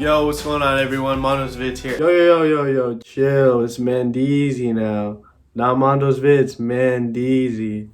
Yo, what's going on, everyone? Mandezy Vidz here. Yo, chill. It's Mandezy now. Not Mandezy Vidz, Mandezy.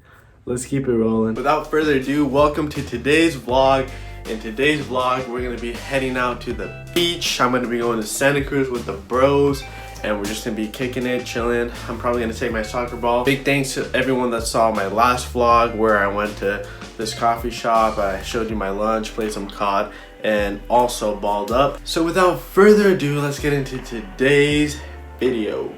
Let's keep it rolling. Without further ado, welcome to today's vlog. In today's vlog, we're gonna be heading out to the beach. I'm gonna be going to Santa Cruz with the bros, and we're just gonna be kicking it, chilling. I'm probably gonna take my soccer ball. Big thanks to everyone that saw my last vlog where I went to this coffee shop. I showed you my lunch, played some COD, and also balled up. So without further ado, let's get into today's video.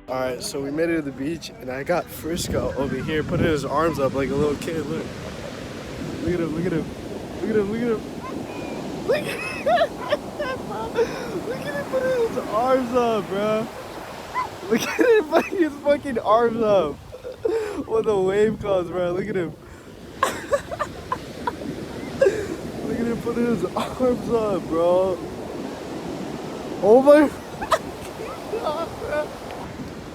Alright, so we made it to the beach, and I got Frisco over here putting his arms up like a little kid. Look. Look at him, look at him. Look at him, look at him. Look at him. Look at him putting his arms up, bro. Look at him putting his fucking arms up. When the wave comes, bro. Look at him. Look at him putting his arms up, bro. Oh my God, bro.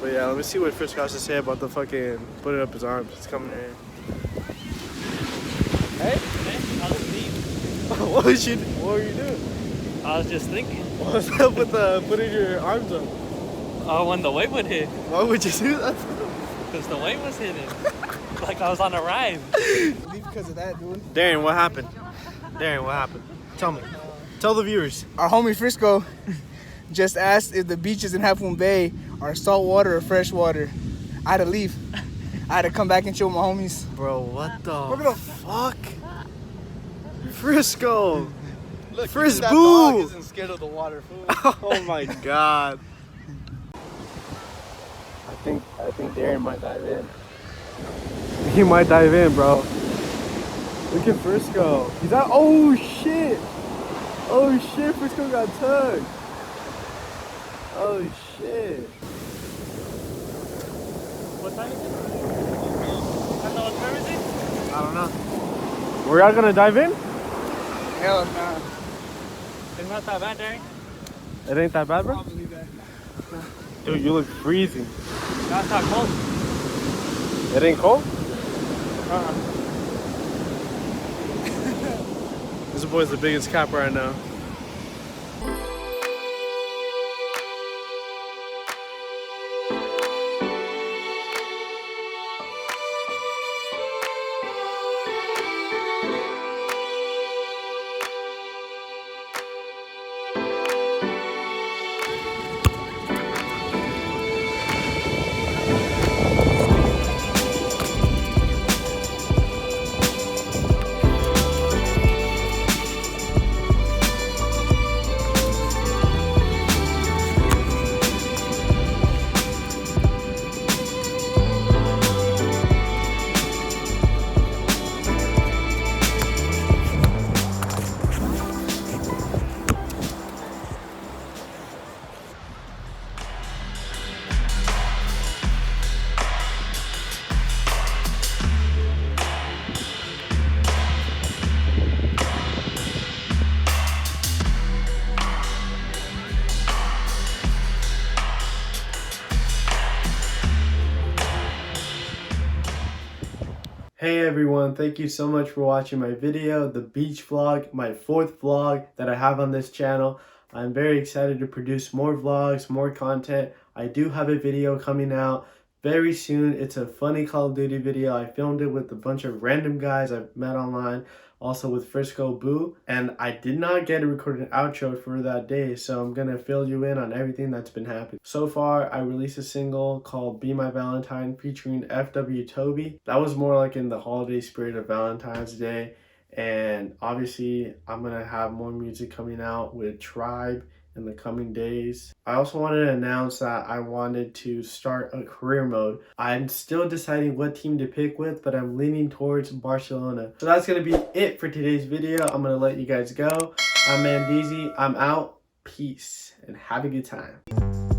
But yeah, let me see what Frisco has to say about the fucking putting up his arms. It's coming in. Hey? Hey, I was asleep. What were you doing? I was just thinking. What's up with putting your arms up? When the wave would hit. Why would you do that? Because the wave was hitting. Like I was on a ride. Leave because of that, dude. Darren, what happened? Darren, what happened? Tell me. Tell the viewers. Our homie Frisco just asked if the beaches in Half Moon Bay are salt water or fresh water. I had to leave. I had to come back and chill with my homies. Bro, what the Look at him. fuck? Frisco! Look, Frisco that Boo! dog isn't scared of the water, fool. Oh my God. I think Darren might dive in. He might dive in, bro. Look at Frisco. He's out. Oh shit! Oh shit! Frisco got tugged. Oh shit! What time is it? I know what time is it? I don't know. We're all gonna dive in? Hell nah. It's not that bad, Darren. It ain't that bad, bro. Probably that. Dude, you look freezing. That's not cold. It ain't cold? This boy's the biggest cap right now. Hey everyone, thank you so much for watching my video, the beach vlog, my 4th vlog that I have on this channel. I'm very excited to produce more vlogs, more content. I do have a video coming out very soon. It's a funny Call of Duty video. I filmed it with a bunch of random guys I've met online, also with Frisco Boo, and I did not get a recorded outro for that day, so I'm gonna fill you in on everything that's been happening. So far, I released a single called Be My Valentine featuring FW Toby. That was more like in the holiday spirit of Valentine's Day, and obviously I'm gonna have more music coming out with Tribe in the coming days. I also wanted to announce that I wanted to start a career mode. I'm still deciding what team to pick with, but I'm leaning towards Barcelona. So that's gonna be it for today's video. I'm gonna let you guys go. I'm Mandezy. I'm out. Peace and have a good time.